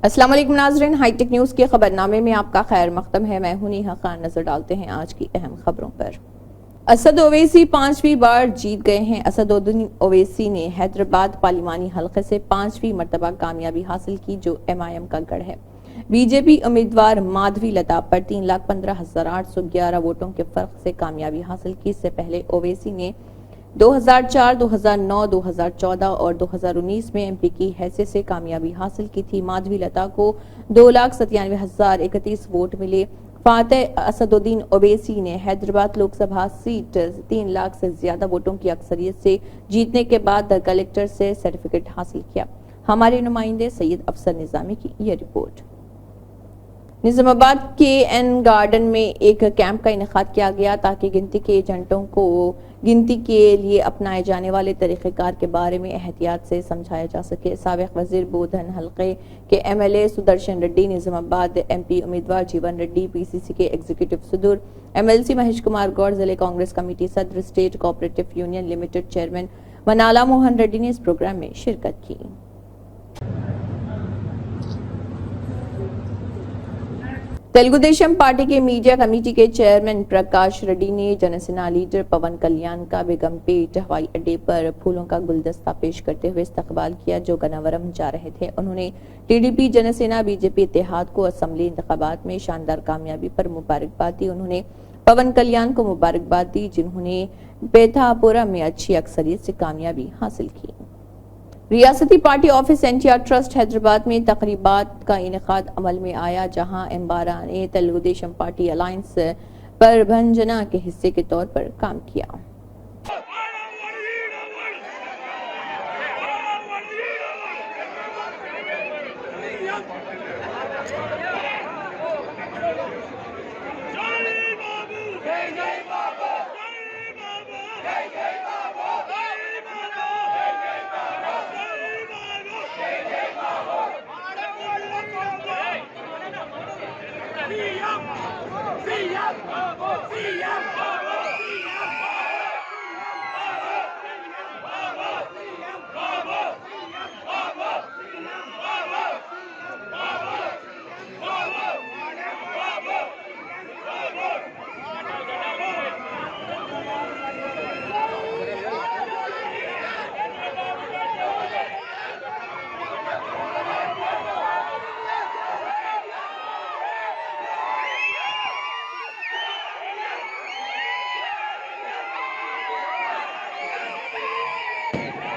अस्सलाम वालेकुम नाज़रीन, हाईटेक न्यूज़ के खबरनामे में आपका खैर मकदम है। मैं हूं नेहा खान। नजर डालते हैं आज की अहम खबरों पर। असद ओवैसी 5वीं बार जीत गए हैं। असदुद्दीन ओवैसी ने हैदराबाद पार्लिमानी हलके से 5वीं मरतबा कामयाबी हासिल की, जो MIM का गढ़ है। बीजेपी उम्मीदवार माधवी लता पर 3,15,811 वोटों के फर्क से कामयाबी हासिल की। इससे पहले ओवैसी ने 2004, 2009, 2014 और 2019 में MP की हैसियत से कामयाबी हासिल की थी। माधवी लता को 2,97,031 वोट मिले। फातेह असदुद्दीन ओवैसी ने हैदराबाद लोकसभा सीट 3 लाख से ज्यादा वोटों की अक्सरियत से जीतने के बाद कलेक्टर से सर्टिफिकेट हासिल किया। हमारे नुमाइंदे सैयद अफसर निजामी की यह रिपोर्ट। निजामाबाद के एन गार्डन में एक कैंप का इनेकाद किया गया ताकि गिनती के एजेंटों को गिनती के लिए अपनाए जाने वाले तरीक़ेकार के बारे में एहतियात से समझाया जा सके। साबिक़ वज़ीर बोधन हल्के के MLA सुदर्शन रेड्डी, निजामाबाद MP उम्मीदवार जीवन रेड्डी, PCC के एग्जीक्यूटिव सदर MLC महेश कुमार गौड़, जिले कांग्रेस कमेटी सदर, state cooperative union limited chairman मनाला मोहन रेड्डी ने इस प्रोग्राम में शिरकत की। तेलुगुदेशम पार्टी के मीडिया कमेटी के चेयरमैन प्रकाश रेड्डी ने जनसेना लीडर पवन कल्याण का बेगमपेट हवाई अड्डे पर फूलों का गुलदस्ता पेश करते हुए इस्तकबाल किया, जो गनावरम जा रहे थे। उन्होंने TDP जनसेना BJP इत्तेहाद को असेंबली इंतखाबात में शानदार कामयाबी पर मुबारकबाद दी। उन्होंने पवन कल्याण को मुबारकबाद दी, जिन्होंने पेथापुरा में अच्छी अक्सरियत से कामयाबी हासिल की। रियासती party office NTR trust Hyderabad में तकरीबात का इनेकाद अमल में आया, जहां एम्बारा ने तेलुगुदेशम पार्टी अलायंस पर भंजना के हिस्से के तौर पर काम किया।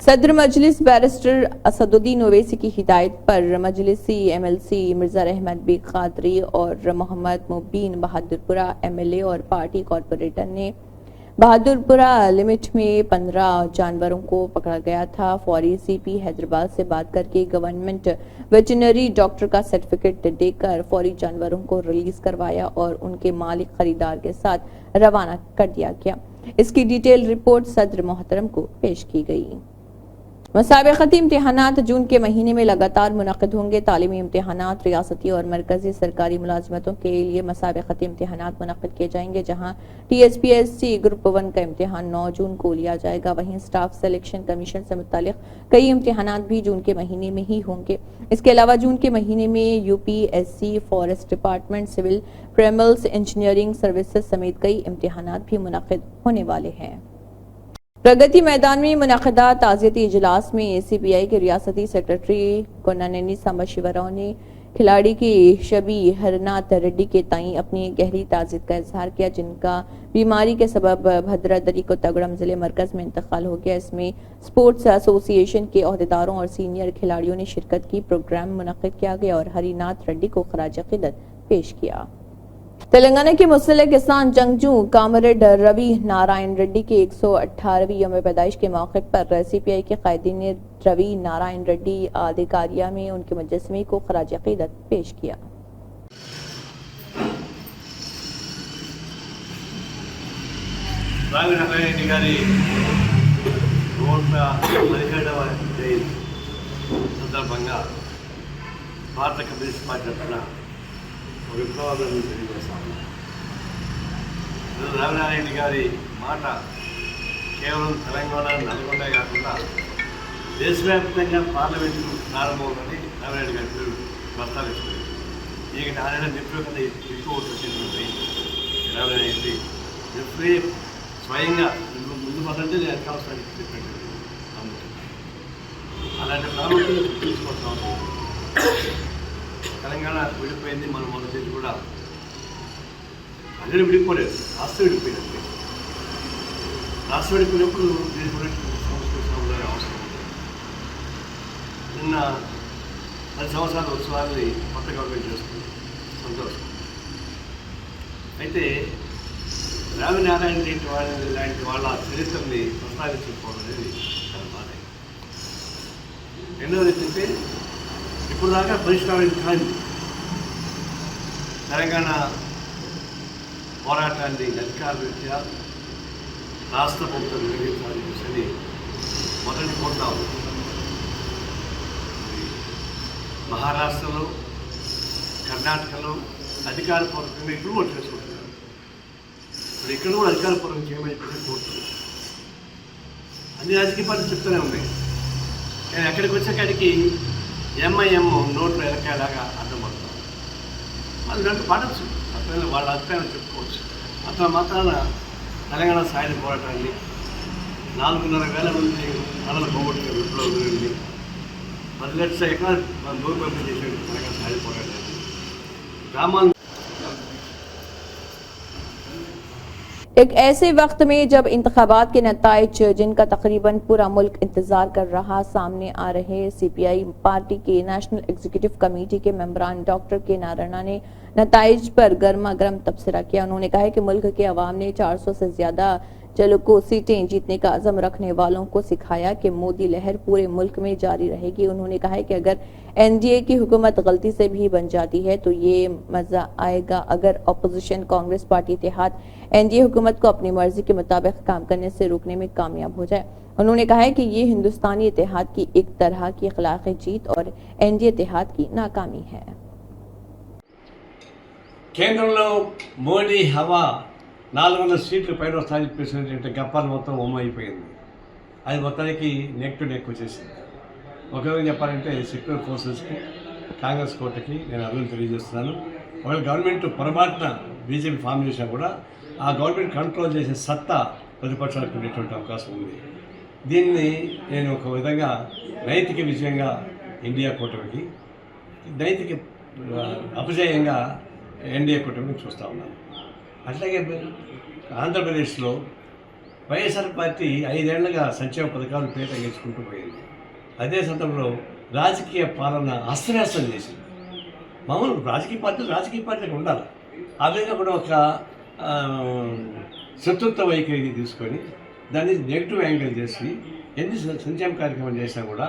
सदर मजलिस बैरिस्टर असदुद्दीन ओवैसी की हिदायत पर मजलिसी MLC मिर्जा रहमत बी कादरी और मोहम्मद मुबीन बहादुरपुरा MLA और पार्टी कॉरपोरेटर ने बहादुरपुरा लिमिट में 15 जानवरों को पकड़ा गया था। फौरी CP हैदराबाद से बात करके गवर्नमेंट वेटरनरी डॉक्टर का सर्टिफिकेट देकर फौरी जानवरों को रिलीज करवाया और उनके मालिक खरीदार के साथ रवाना कर दिया गया। इसकी डिटेल रिपोर्ट सदर मोहतरम को पेश की गई। मुसाबिकती इम्तिहानात जून के महीने में लगातार मुनक़िद होंगे। तालीमी इम्तिहानात रियासती और मरकजी सरकारी मुलाजमतों के लिए मुसाबिकती इम्तिहानात मुनक़िद किए जाएंगे, जहां TSPSC ग्रुप 1 का इम्तिहान 9 जून को लिया जाएगा। वहीं स्टाफ सिलेक्शन कमीशन से मुतालिक कई इम्तिहानात भी जून के महीने में ही होंगे। इसके अलावा जून के महीने में UPSC, forest department, civil criminals, engineering services समेत कई इम्तिहानात भी मुनक़िद होने वाले हैं। प्रगति मैदान में मुनक़िदा ताज़ियती इजलास में CPI के रियासती सेक्रेटरी कोन्नानेनी सांबशिवराव ने खिलाड़ी की शबी हरनाथ रेड्डी के ताई अपनी गहरी ताज़ियत का इजहार किया, जिनका बीमारी के सबब भद्रादरी को तगड़म जिले मरकज में इंतकाल हो गया। इसमें स्पोर्ट्स एसोसिएशन के अहदेदारों और सीनियर खिलाड़ियों ने शिरकत की। प्रोग्राम मुनक़िद किया गया और हरिनाथ रेड्डी को खराज अक़ीदत पेश किया। तेलंगाना के मुस्लिम किसान जंगजू कामरेड रवि नारायण रेड्डी के 118वीं यौम पैदाइश के मौके पर CPI के कायदीन ने रवि नारायण रेड्डी अधिकारिया में उनके मुजस्समे को खराज अक़ीदत पेश किया। భారత కమ్యూనిస్ట్ పార్టీ తరఫున విప్లవాలను తెలియజేస్తాము. రామనారాయణ గారి మాట కేవలం తెలంగాణ నల్గొండే కాకుండా దేశవ్యాప్తంగా పార్లమెంటు ప్రారంభమవుతుందని రామనారాయణ గారి పేరు ప్రస్తావిస్తుంది. ಈಗ ನಾಳೆಲ್ಲ ನಿಂತ್ಬೇಕಂದ್ರೆ ఎక్కువ వచ్చింది అనేది ఎప్పుడే స్వయంగా ముందు పదంటే నేను కావాల్సిన చెప్పండి అలాంటి ప్రాముఖ్యత తీసుకోవాల్సిన అవసరం. తెలంగాణ విడిపోయింది, మనం మన చేసి కూడా అందరూ విడిపోలేదు, రాష్ట్రం విడిపోయినట్టు. రాష్ట్రం విడిపోయినప్పుడు దీని గురించి సంస్కృతి అవసరం ఉంది. నిన్న 10 సంవత్సరాల ఉత్సవాన్ని కొత్త గవర్నమెంట్ చేస్తుంది, సంతోషం. అయితే రామనారాయణ రెడ్డి లాంటి వాళ్ళ చరిత్రని ప్రస్తావించకపోవడం అనేది చాలా బాధ. రెండవది ఏంటంటే ఇప్పుడు దాకా పరిష్కారం కాని తెలంగాణ పోరాటాన్ని అధికార రీత్యా రాష్ట్ర ప్రభుత్వం నిర్వహించాలని చెప్పి మొదటి కోరుతా ఉంది. మహారాష్ట్రలో, కర్ణాటకలో అధికారపూర్వకంగా ఇప్పుడు కూడా చేసుకుంటున్నారు. ఇప్పుడు ఇక్కడ కూడా అధికారపూర్వకం చేయమని చెప్పి కోరుతున్నారు. అన్ని రాజకీయ పార్టీలు చెప్తూనే ఉన్నాయి. కానీ అక్కడికి వచ్చేకాడికి ఎంఐఎం నోట్లు ఎలకేలాగా అర్థమవుతాం. వాళ్ళు దాంట్లో పాడచ్చు, అట్లా వాళ్ళ అభిప్రాయాలు చెప్పుకోవచ్చు. అట్లా మాత్రాన తెలంగాణ సాయుధ పోరాటాన్ని 4,500,000 మంది కళలు పోగొట్టిన విప్లవం 10 లక్షల ఎకరాలు మనం దూరపరిచయం చేసేది తెలంగాణ సాయుధ పోరాటాన్ని. గ్రామాలు एक ऐसे वक्त में जब इंतखाबात के नताइज जिनका तकरीबन पूरा मुल्क इंतजार कर रहा सामने आ रहे, सीपीआई पार्टी के नेशनल एग्जीक्यूटिव कमेटी के मेंबरान डॉक्टर के नारायण ने नताइज पर गर्मा गर्म तबसरा किया। उन्होंने कहा कि मुल्क के अवाम ने 400 से ज्यादा को सीटें जीतने का अज़म रखने वालों को सिखाया कि मोदी लहर पूरे मुल्क में जारी रहेगी। उन्होंने कहा है कि अगर एनडीए की हुकूमत गलती से भी बन जाती है तो ये मजा आएगा अगर अपोजिशन कांग्रेस पार्टी इत्तेहाद एनडीए हुकूमत को अपनी मर्जी के मुताबिक काम करने से रोकने में कामयाब हो जाए। उन्होंने कहा है कि ये हिंदुस्तानी इत्तेहाद की एक तरह की अखलाकी जीत और एनडीए इत्तेहाद की नाकामी है। కేంద్రంలో మోడీ హవా 400 సీట్లు పైన వస్తాయని చెప్పేసి గప్పాలు మొత్తం అయిపోయింది. అది మొత్తానికి నెక్ టు నెక్ వచ్చేసింది. ఒక విధంగా చెప్పాలంటే సెక్యులర్ ఫోర్సెస్కి, కాంగ్రెస్ కోటకి నేను అభివృద్ధి తెలియజేస్తున్నాను. ఒకవేళ గవర్నమెంట్ పొరపాటున బీజేపీ ఫామ్ చేసినా కూడా ఆ గవర్నమెంట్ కంట్రోల్ చేసే సత్తా ప్రతిపక్షాలకు ఉండేటువంటి అవకాశం ఉంది. దీన్ని నేను ఒక విధంగా నైతిక విజయంగా ఇండియా కూటమికి, నైతిక అపజయంగా ఎన్డీఏ కూటమికి చూస్తూ ఉన్నాను. అట్లాగే ఆంధ్రప్రదేశ్లో వైఎస్ఆర్ పార్టీ 5 ఏళ్లుగా సంక్షేమ పథకాలు పేట తగ్గించుకుంటూ పోయింది. అదే సందర్భంలో రాజకీయ పాలన అస్తవ్యస్తం చేసింది. మామూలు రాజకీయ పార్టీలకు ఉండాలి. ఆ విధంగా కూడా ఒక శత్రుత్వ వైఖరి తీసుకొని దాన్ని నెగిటివ్ యాంగిల్ చేసి ఎన్ని సంక్షేమ కార్యక్రమం చేసినా కూడా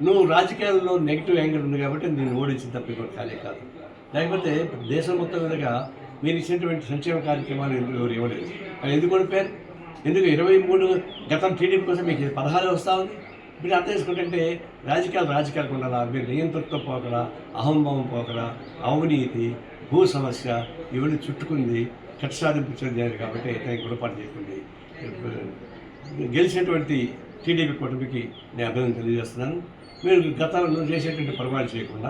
నువ్వు రాజకీయాల్లో నెగిటివ్ యాంగిల్ ఉంది కాబట్టి నేను ఓడించిన తప్ప ఇంకోటి కాలే కాదు. లేకపోతే దేశం మొత్తం మీదుగా మీరు ఇచ్చినటువంటి సంక్షేమ కార్యక్రమాలు ఎవరు ఇవ్వలేదు. అది ఎందుకు ఓడిపోయారు? ఎందుకు 23 గతం టీడీపీ కోసం మీకు 16 వస్తూ ఉంది. మీరు అర్థం చేసుకుంటే రాజకీయాలు ఉండాలా, మీరు నియంత్రణతో పోకడా, అహంభావం పోకడా, అవినీతి, భూ సమస్య ఇవన్నీ చుట్టుకుంది కక్ష సాధించారు కాబట్టి గుణపాటు చేయకుంది. గెలిచినటువంటి టీడీపీ కూటమికి నేను అభినందన తెలియజేస్తున్నాను. మీరు గతంలో చేసేటువంటి పొరపాటు చేయకుండా,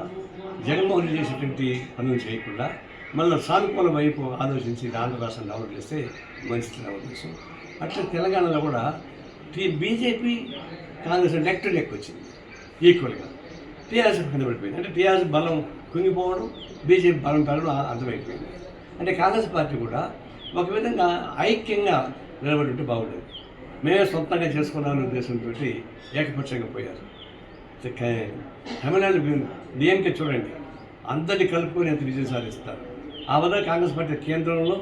జగన్మోహన్ రెడ్డి చేసేటువంటి పనులు చేయకుండా మళ్ళీ సానుకూల వైపు ఆలోచించి ఆంధ్ర రాష్ట్రం డెవలప్ చేస్తే మంచిది ఉద్దేశం. అట్లా తెలంగాణలో కూడా BJP Congress neck to neck వచ్చింది ఈక్వల్గా. టీఆర్ఎస్ కింద పడిపోయింది. అంటే టీఆర్ఎస్ బలం కుంగిపోవడం, బీజేపీ బలం పెరగడం అర్థమైపోయింది. అంటే కాంగ్రెస్ పార్టీ కూడా ఒక విధంగా ఐక్యంగా నిలబడి బాగుండేది. మేమే సొంతంగా చేసుకున్నామనే ఉద్దేశంతో ఏకపక్షంగా పోయారు. తమిళనాడు డిఎంకే చూడండి, అందరినీ కలుపుకొని ఎంత విజయం సాధిస్తారు. ఆ విధంగా కాంగ్రెస్ పార్టీ కేంద్రంలో,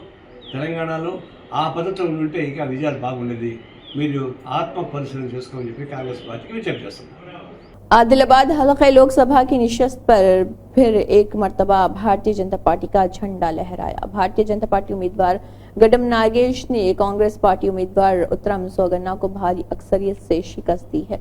తెలంగాణలో ఆ పద్ధతిలో ఉంటే ఇంకా విజయాలు బాగుండేది. మీరు ఆత్మ పరిశీలన చేసుకోమని చెప్పి కాంగ్రెస్ పార్టీకి విజ్ఞప్తి చేస్తున్నారు. आदिलाबाद हलक़े लोकसभा की निशस्त पर फिर एक मर्तबा भारतीय जनता पार्टी का झंडा लहराया। भारतीय जनता पार्टी उम्मीदवार गडम नागेश ने कांग्रेस पार्टी उम्मीदवार उत्तम सौगन्ना को भारी अक्सरियत से शिकस्त दी है।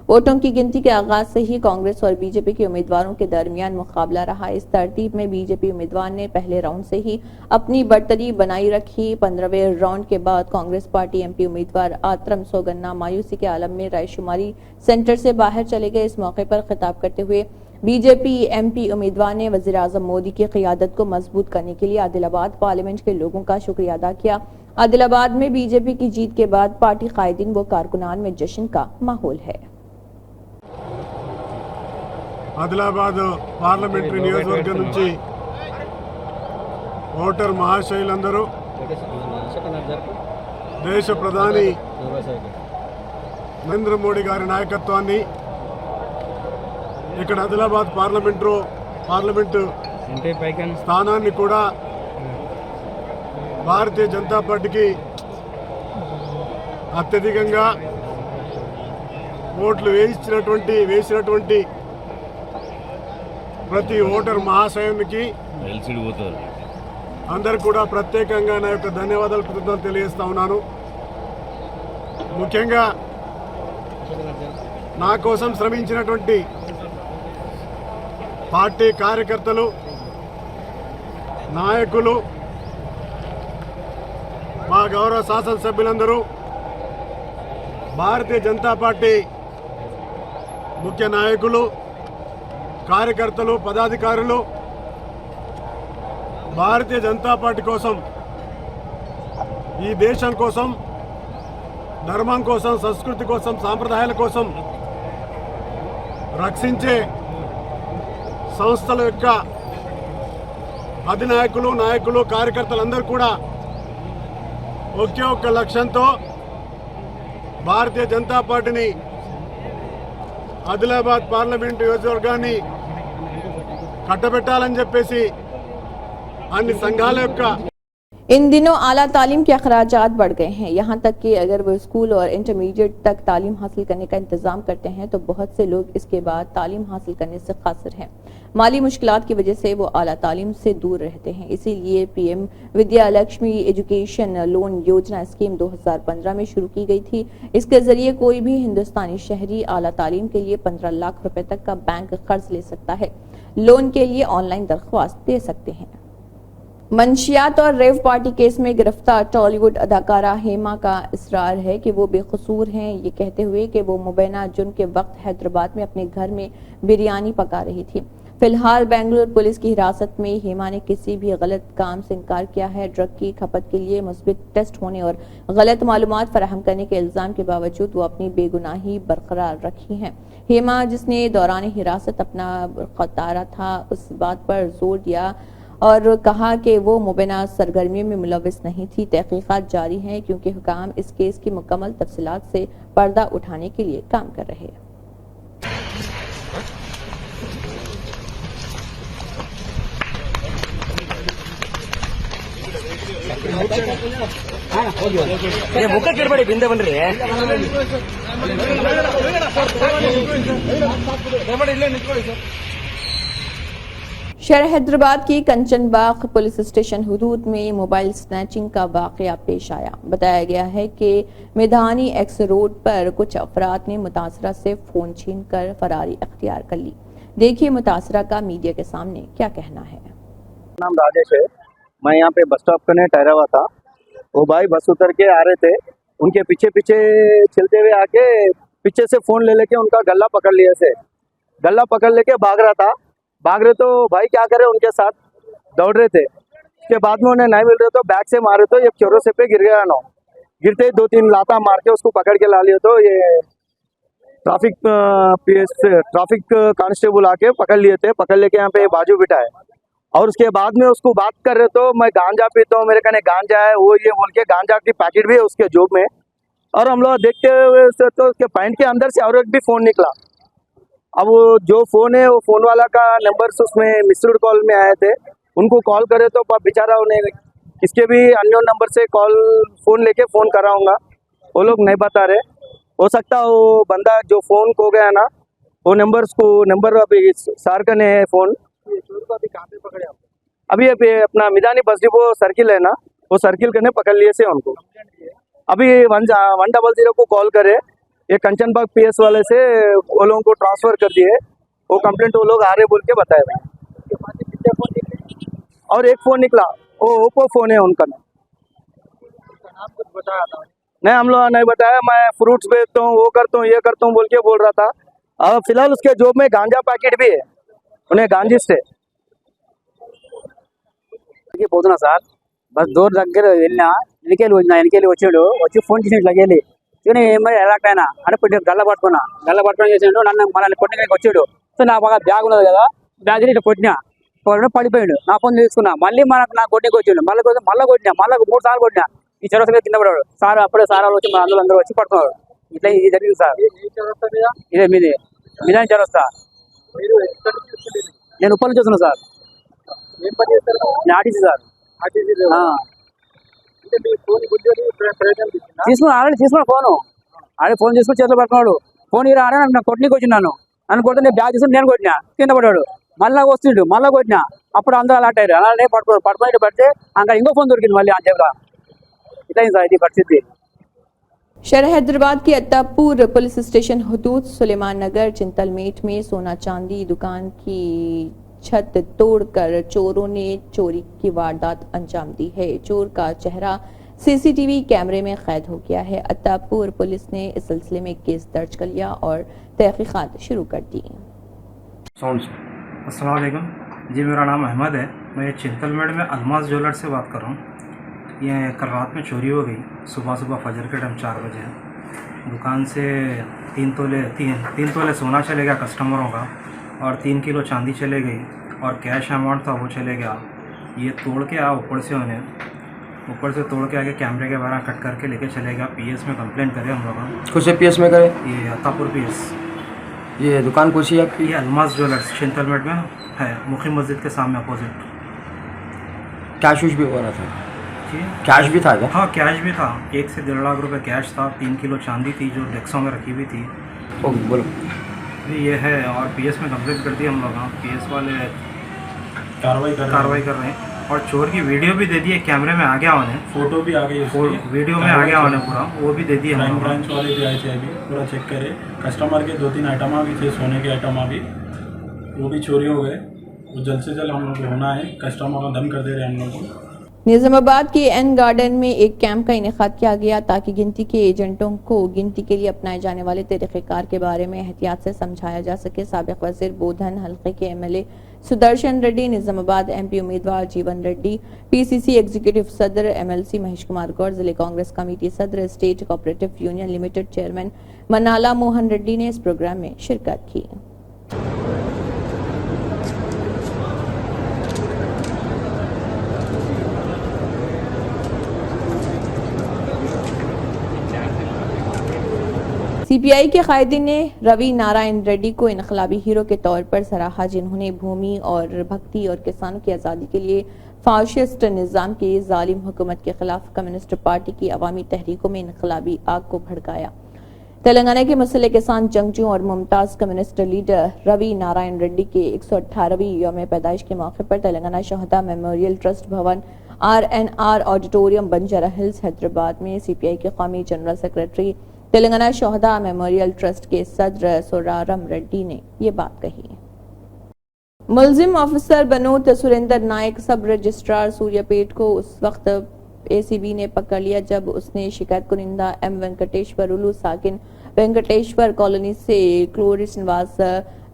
वोटों की गिनती के आगाज से ही कांग्रेस और बीजेपी के उम्मीदवारों के दरमियान मुकाबला रहा। इस तरतीब में बीजेपी उम्मीदवार ने पहले राउंड से ही अपनी बढ़तरी बनाई रखी। 15वें राउंड के बाद कांग्रेस पार्टी एमपी उम्मीदवार आत्रम सौगन्ना मायूसी के आलम में रायशुमारी सेंटर से बाहर चले गए। इस मौके पर खिताब करते हुए बीजेपी एमपी उम्मीदवार ने वज़ीर-ए-आज़म मोदी की क़ियादत को मजबूत करने के लिए आदिलाबाद पार्लियामेंट के लोगों का शुक्रिया अदा किया। आदिलाबाद में बीजेपी की जीत के बाद पार्टी कायदीन व कारकुनान में जश्न का माहौल है। ఆదిలాబాద్ పార్లమెంటరీ నియోజకవర్గం నుంచి ఓటర్ మహాశయులందరూ దేశ ప్రధాని నరేంద్ర మోడీ గారి నాయకత్వాన్ని ఇక్కడ ఆదిలాబాద్ పార్లమెంటు స్థానాన్ని కూడా భారతీయ జనతా పార్టీకి అత్యధికంగా ఓట్లు వేసినటువంటి ప్రతి ఓటర్ మహాశయునికి అందరు కూడా ప్రత్యేకంగా నా యొక్క ధన్యవాదాలు కృతజ్ఞతలు తెలియజేస్తా ఉన్నాను. ముఖ్యంగా నా కోసం శ్రమించినటువంటి పార్టీ కార్యకర్తలు, నాయకులు, మా గౌరవ శాసనసభ్యులందరూ, భారతీయ జనతా పార్టీ ముఖ్య నాయకులు, కార్యకర్తలు, పదాధికారులు భారతీయ జనతా పార్టీ కోసం, ఈ దేశం కోసం, ధర్మం కోసం, సంస్కృతి కోసం, సాంప్రదాయాల కోసం రక్షించే సంస్థల యొక్క అధినాయకులు, నాయకులు, కార్యకర్తలందరూ కూడా ఒకే ఒక్క లక్ష్యంతో భారతీయ జనతా పార్టీని ఆదిలాబాద్ పార్లమెంట్ నియోజకవర్గాన్ని కట్టబెట్టాలని చెప్పేసి अन्य संघाल का इन दिनों आला तालीम के अखराजात बढ़ गए हैं। यहाँ तक कि अगर वो स्कूल और इंटरमीडिएट तक तालीम हासिल करने का इंतजाम करते हैं तो बहुत से लोग इसके बाद तालीम हासिल करने से कासिर हैं। माली मुश्किलात की वजह से वो आला तालीम से दूर रहते हैं। इसीलिए PM Vidya Lakshmi education loan योजना स्कीम 2015 में शुरू की गई थी। इसके जरिए कोई भी हिंदुस्तानी शहरी आला तालीम के लिए 15 लाख रुपए तक का बैंक कर्ज ले सकता है। लोन के लिए ऑनलाइन दरख्वास्त दे सकते हैं। मंशियात और रेव पार्टी केस में गिरफ्तार टॉलीवुड अदाकारा हेमा का इसरार है कि वो बेकसूर हैं, ये कहते हुए कि वो मुबैना जुर्म के वक्त हैदराबाद में अपने घर में बिरयानी पका रही थी। फिलहाल बेंगलुरु पुलिस की हिरासत में हेमा ने किसी भी गलत काम से इनकार किया है। ड्रग की खपत के लिए मुस्बित टेस्ट होने और गलत मालूमात फराहम करने के इल्जाम के बावजूद वो अपनी बेगुनाही बरकरार रखी है। हेमा, जिसने दौरान हिरासत अपना खतारा था, उस बात पर जोर दिया और कहा कि वो मुबैना सरगर्मियों में मुलविस नहीं थी। तहकीकात जारी हैं क्योंकि हुकाम इस केस की मुकम्मल तफसीलात से पर्दा उठाने के लिए काम कर रहे हैं। ಬಿಂದೆ ಬನ್ರಿ शहर हैदराबाद की कंचनबाग पुलिस स्टेशन हुदूद में मोबाइल स्नैचिंग का वाकया पेश आया। बताया गया है कि मैदानी एक्स रोड पर कुछ अफराद ने मुतासरा से फोन छीनकर फरारी अख्तियार कर ली। देखिए मुतासरा का मीडिया के सामने क्या कहना है। नाम राजेश है। मैं यहाँ पे बस स्टॉप करने ठहरा हुआ था। वो भाई बस उतर के आ रहे थे, उनके पीछे पीछे चलते हुए आके पीछे से फोन ले लेके उनका गला पकड़ लिया से गला पकड़ लेके भाग रहे तो भाई क्या करे, उनके साथ दौड़ रहे थे। उसके बाद में उन्हें नहीं मिल रहे तो बैग से मारे तो एक चौराहे पे गिर गया ना। गिरते ही 2-3 लाता मार के उसको पकड़ के ला लिया तो ये ट्रैफिक कांस्टेबल आके पकड़ लिए थे। पकड़ लेके यहाँ पे बाजू बिठाए और उसके बाद में उसको बात कर रहे तो मैं गांजा पीता हूँ, मेरे कहने गांजा है वो ये बोल के गांजा की पैकेट भी है उसके जोब में। और हम लोग देखते हुए तो उसके पैंट के अंदर से और एक भी फ़ोन निकला। अब वो जो फ़ोन है वो फ़ोन वाला का नंबर उसमें मिस्ड कॉल में आए थे, उनको कॉल करे तो बेचारा उन्हें किसके भी अन्य नंबर से फ़ोन लेके फ़ोन कराऊंगा, वो लोग नहीं बता रहे। हो सकता वो बंदा जो फ़ोन खो गया ना, वो नंबर अभी सार का ने है फ़ोन। अभी कहाँ पे पकड़े आप? अभी अपना मिदानी बस डिपो सर्किल है ना, वो सर्किल करने पकड़ लिए से उनको। अभी 100 को कॉल करे, ये कंचनबाग पीएस वाले से वो लोगों को ट्रांसफर कर दिए। वो कंप्लेंट वो लोग आ रहे बोल के बताए। और एक फ़ोन निकला, वो ओप्पो फ़ोन है उनका नाम। कुछ बताया था? नहीं, हम लोग नहीं बताया। मैं फ्रूट्स बेचता हूँ, वो करता हूँ, ये करता हूँ बोल के बोल रहा था। अब फिलहाल उसके जॉब में गांजा पैकेट भी है, उन्हें गांजिस्टे పోతున్నా సార్ బస్ డోర్ దగ్గర వెళ్ళినా వెనకెళ్ళి వచ్చాడు వచ్చి ఫోన్ చేసి ఇట్లా వెళ్ళి కానీ ఏమై ఎలాక్ట్ అయినా అంటే గల్ల పట్టుకొని చేసాడు మనల్ని కొట్టడానికి వచ్చాడు. సో నా బాగా బ్యాగ్ ఉన్నది కదా, బ్యాగ్ ఇట్లా కొట్టినా పడిపోయాడు. నా ఫోన్ తీసుకున్నా, మళ్ళీ నా కొట్టడానికి వచ్చాడు, మళ్ళీ కొట్టినా, మళ్ళీ 3 సార్లు కొట్టినా. ఈ చౌరస్తా కింద పడాడు సార్. అప్పుడే సార్ వాళ్ళు వచ్చి మన అందరూ వచ్చి పడుతున్నారు. ఇట్లా ఇది జరిగింది సార్. ఇదే మీదే చౌరస్తా. నేను ఉప్పల్ చూస్తున్నా సార్. RTC sir. ఆల్రెడీ తీసుకున్నా ఫోన్ తీసుకుని చేతిలో పడుతున్నాడు. ఫోన్ ఇరా అని నాకు కొట్టడానికి వచ్చినాను. నన్ను కొడితే నేను బ్యాగ్ తీసుకుని నేను కొట్టినా, కింద పడ్డాడు. మళ్ళీ వస్తుండు, మళ్ళీ కొట్టినా. అప్పుడు అందరూ అలాంటి అయ్యారు. అలానే పడుకొని పడితే అక్కడ ఇంకో ఫోన్ దొరికింది మళ్ళీ ఆ జేబులో. ఇట్లా సార్ ఇది పరిస్థితి. शहर हैदराबाद के अत्तापुर पुलिस स्टेशन हदूद सुलेमान नगर चिंतलमेट में सोना चांदी दुकान की छत तोड़कर चोरों ने चोरी की वारदात अंजाम दी है। चोर का चेहरा सीसीटीवी कैमरे में कैद हो गया है। अत्तापुर पुलिस ने इस सिलसिले में केस दर्ज कर लिया और तहकीकात शुरू कर दी। अस्सलाम वालेकुम जी, मेरा नाम अहमद है। मैं चिंतलमेट में अलमास ज्वेलर से बात कर रहा हूँ। ये कल रात में चोरी हो गई। सुबह फजर के टाइम 4 बजे दुकान से 3 तोले सोना चले गया कस्टमरों का, और 3 किलो चांदी चले गई, और कैश अमाउंट था वो चले गया। ये तोड़ के ऊपर से तोड़ के आगे कैमरे के बाहर कट करके लेके चले गया। पीएस में कंप्लेंट करे हम लोग। कौन से पीएस में करे? ये अत्तापुर पीएस। ये दुकान कौन सी है आपकी? ये अलमास ज्वेलर्स चिंतलमेट में है, मुखी मस्जिद के सामने अपोजिट। कैश वूश भी हो रहा था? जी, कैश भी था क्या? हाँ कैश भी था। 1 से 1.5 लाख रुपए कैश था। 3 किलो चांदी थी जो डेक्सों में रखी हुई थी। ओके बोलो। ये है, और पीएस में कंप्लेंट कर दी हम लोग। पीएस वाले कार्रवाई कर रहे हैं, और चोर की वीडियो भी दे दी है। कैमरे में आ गया उन्हें, फोटो भी आ गई उसकी, वीडियो में आ गया उन्हें पूरा, वो भी दे दी है। ब्रांच वाले भी आए थे अभी, पूरा चेक करे। कस्टमर के 2-3 आइटम भी थे, सोने के आइटम भी, वो भी चोरी हो गए। वो जल्द से जल्द हम लोग को होना है। कस्टमर को दम कर दे रहे हैं हम लोग को। निजामाबाद के एन गार्डन में एक कैंप का इनेकाद किया गया ताकि गिनती के एजेंटों को गिनती के लिए अपनाए जाने वाले तरीक़ेकार के बारे में एहतियात से समझाया जा सके। साबिक वज़ीर बोधन हल्के के एमएलए सुदर्शन रेड्डी, निजामाबाद एमपी उम्मीदवार जीवन रेड्डी, पीसीसी एग्जीक्यूटिव सदर एमएलसी महेश कुमार गौर, जिले कांग्रेस कमेटी सदर, state cooperative union limited chairman Mannala Mohan Reddy ने इस प्रोग्राम में शिरकत की। सीपीआई के कायदीन ने रवि नारायण रेड्डी को इनकलाबी हीरो के तौर पर सराहा, जिन्होंने भूमि और भक्ति और किसानों की आज़ादी के लिए फाशिस्ट निज़ाम की जालिम हुकूमत के खिलाफ कम्युनिस्ट पार्टी की अवामी तहरीकों में इनकलाबी आग को भड़काया। तेलंगाना के मुसल्ह किसान जंगजू और मुमताज कम्युनिस्ट लीडर रवि नारायण रेड्डी के 118वीं यौम पैदाइश के मौके पर तेलंगाना शहदा मेमोरियल ट्रस्ट भवन RNR auditorium Banjara Hills Hyderabad में सीपीआई के कौमी जनरल सेक्रेटरी तेलंगाना शहदा मेमोरियल ट्रस्ट के सदर सोरारम रेड्डी ने ये बात कही। मुलजिम ऑफिसर बनोत सुरेंद्र नायक सब रजिस्ट्रार सूर्यापेट को उस वक्त एसीबी ने पकड़ लिया जब उसने शिकायत कुनिंदा एम वेंकटेश्वर उलू साकिन वेंकटेश्वर कॉलोनी से क्लोरिस निवास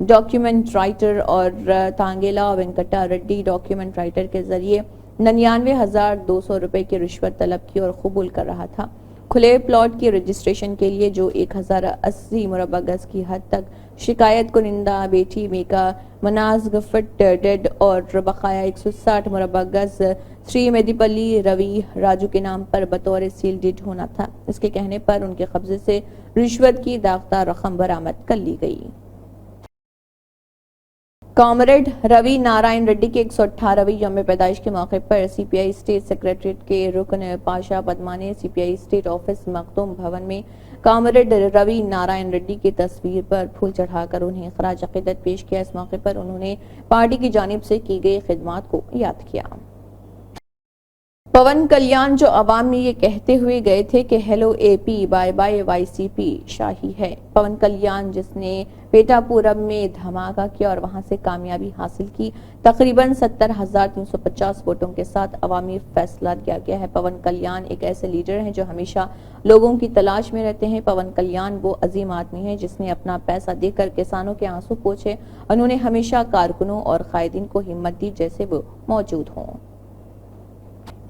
डॉक्यूमेंट राइटर और तांगेला वेंकटा रेड्डी डॉक्यूमेंट राइटर के जरिए 99,200 रुपए की रिश्वत तलब की और कबूल कर रहा था। खुले प्लॉट की रजिस्ट्रेशन के लिए जो 1080 मुरब्बा गज की हद तक शिकायत कुनिंदा बेटी मेका मनाज गफट डेड और बकाया 160 मुरब्बा गज श्री मेदीपल्ली रवि राजू के नाम पर बतौर सील डीड होना था। इसके कहने पर उनके कब्जे से रिश्वत की दागदार रकम बरामद कर ली गई। कॉमरेड रवि नारायण रेड्डी के 118वीं यौम पैदाइश के मौके पर सीपीआई स्टेट सेक्रेटरीट के रुकन पाशा पदमा ने सीपीआई स्टेट ऑफिस मखदूम भवन में कॉमरेड रवि नारायण रेड्डी की तस्वीर पर फूल चढ़ाकर उन्हें खराज अकीदत पेश किया। इस मौके पर उन्होंने पार्टी की जानिब से की गई खिदमात को याद किया। पवन कल्याण जो अवाम में ये कहते हुए गए थे कि hello AP bye bye YCP शाही है। पवन कल्याण जिसने पेटापुरम में धमाका किया और वहां से कामयाबी हासिल की, तकरीबन 70,350 वोटों के साथ अवामी फैसला लिया गया है। पवन कल्याण एक ऐसे लीडर हैं जो हमेशा लोगों की तलाश में रहते हैं। पवन कल्याण वो अजीम आदमी है जिसने अपना पैसा देकर किसानों के आंसू पोंछे। उन्होंने हमेशा कारकुनों और कायदीन को हिम्मत दी जैसे वो मौजूद हों।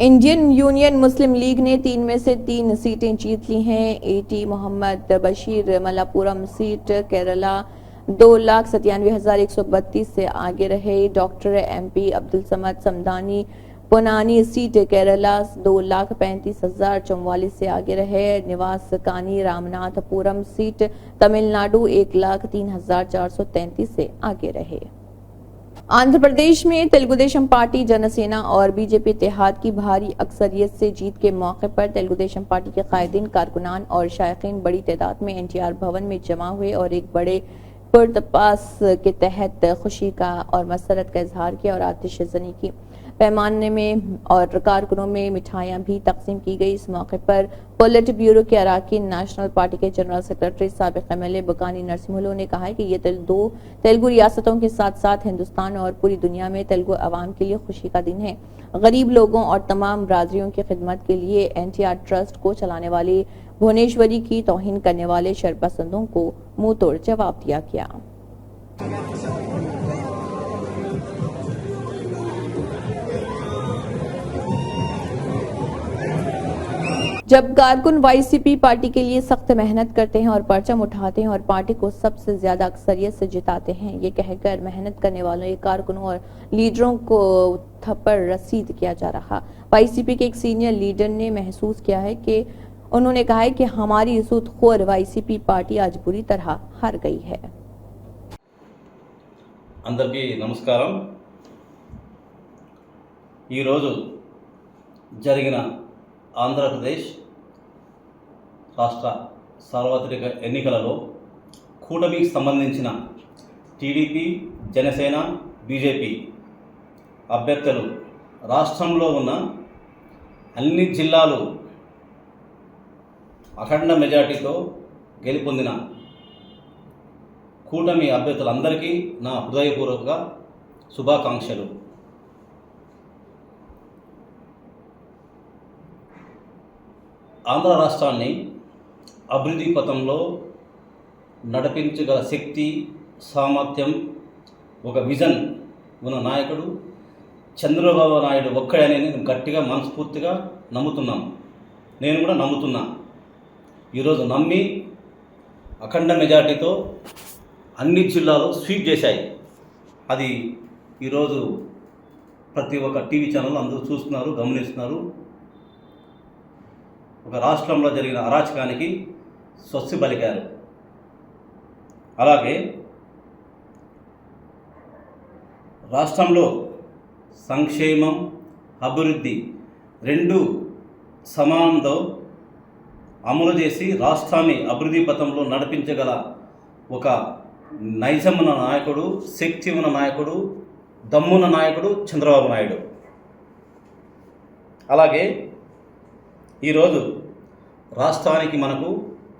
इंडियन यूनियन मुस्लिम लीग ने 3 में से 3 सीटें जीत ली हैं। एटी मोहम्मद बशीर मलापुरम सीट केरला 2,97,132 से आगे रहे। Doctor MP Abdul Samad Samdani Ponnani seat Kerala 2,35,044 से आगे रहे। निवास कानी रामनाथपुरम सीट तमिलनाडु 1,03,433 से आगे रहे। आंध्र प्रदेश में तेलुगुदेशम पार्टी, जनसेना और बीजेपी इत्तेहाद की भारी अक्सरियत से जीत के मौके पर तेलुगुदेशम पार्टी के कायदीन, कारकुनान और शायकीन बड़ी तादाद में NTR भवन में जमा हुए और एक बड़े पुरतपास के तहत खुशी का और मसरत का इजहार किया और आतिशज़नी की। पैमाने में और कारकुनों में मिठाइयां भी तकसीम की गई। इस मौके पर पोलिट ब्यूरो के अराकीन, नेशनल पार्टी के जनरल सेक्रेटरी साबिक MLA बुकानी नरसिम्हलू ने कहा है कि ये 2 तेलुगु रियासतों के साथ साथ हिंदुस्तान और पूरी दुनिया में तेलुगु अवाम के लिए खुशी का दिन है। गरीब लोगों और तमाम बरादरियों की खिदमत के लिए NTR ट्रस्ट को चलाने वाली भुवनेश्वरी की तौहीन करने वाले शरपसंदों को मुंह तोड़ जवाब दिया गया। जब कारकुन वाईसीपी पार्टी के लिए सख्त मेहनत करते हैं और परचम उठाते हैं और पार्टी को सबसे ज्यादा अक्सरियत से जिताते हैं, ये कहकर मेहनत करने वालों कारकुनों और लीडरों को थप्पड़ रसीद किया जा रहा। वाईसीपी के एक सीनियर लीडर ने महसूस किया है कि उन्होंने कहा है कि हमारी सूदखोर वाईसीपी पार्टी आज बुरी तरह हार गई है। అందరికీ నమస్కారం। ఈరోజు జరిగిన ఆంధ్రప్రదేశ్ రాష్ట్ర సార్వత్రిక ఎన్నికలలో కూటమికి సంబంధించిన టీడీపీ, జనసేన, బీజేపీ అభ్యర్థులు రాష్ట్రంలో ఉన్న అన్ని జిల్లాలు అఖండ మెజార్టీతో గెలుపొందిన కూటమి అభ్యర్థులందరికీ నా హృదయపూర్వక శుభాకాంక్షలు। ఆంధ్ర రాష్ట్రాన్ని అభివృద్ధి పథంలో నడిపించగల శక్తి, సామర్థ్యం, ఒక విజన్ ఉన్న నాయకుడు చంద్రబాబు నాయుడు ఒక్కడనే నేను గట్టిగా మనస్ఫూర్తిగా నమ్ముతున్నాను। నేను కూడా నమ్ముతున్నా। ఈరోజు నమ్మి అఖండ మెజార్టీతో అన్ని జిల్లాలు స్వీప్ చేశాయి। అది ఈరోజు ప్రతి ఒక్క టీవీ ఛానల్ అందరూ చూస్తున్నారు, గమనిస్తున్నారు। ఒక రాష్ట్రంలో జరిగిన అరాచకానికి స్వస్తి పలికారు। అలాగే రాష్ట్రంలో సంక్షేమం, అభివృద్ధి రెండు సమానంతో అమలు చేసి రాష్ట్రాన్ని అభివృద్ధి పథంలో నడిపించగల ఒక నైజం ఉన్న నాయకుడు, శక్తి ఉన్న నాయకుడు, దమ్మున్న నాయకుడు చంద్రబాబు నాయుడు। అలాగే ఈరోజు రాష్ట్రానికి మనకు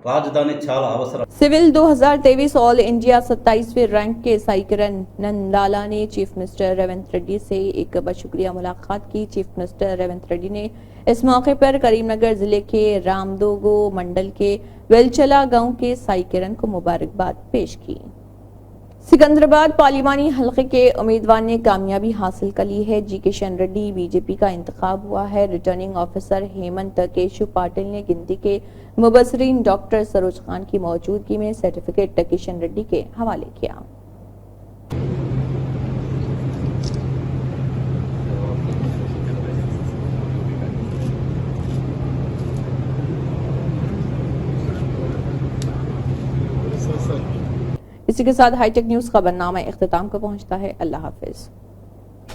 राजधानी చాలా అవసరం। सिविल 2023 ऑल इंडिया 27वें रैंक के साई किरण नंदाला ने चीफ मिनिस्टर रेवंत रेड्डी से एक बशुक्रिया मुलाकात की। चीफ मिनिस्टर रेवंत रेड्डी ने इस मौके पर करीमनगर जिले के रामदोगो मंडल के वेलचला गांव के साई किरण को मुबारकबाद पेश की। सिकंदराबाद पार्लिमानी हलके के उम्मीदवार ने कामयाबी हासिल कर ली है। जी किशन रेड्डी बीजेपी का इंतखाब हुआ है। रिटर्निंग ऑफिसर हेमंत केशु पाटिल ने गिनती के मुबसरीन डॉक्टर सरोज खान की मौजूदगी में सर्टिफिकेट किशन रेड्डी के हवाले किया। इसी के साथ हाईटेक न्यूज खबरनामा इख्तिताम को पहुंचता है। अल्लाह हाफिज।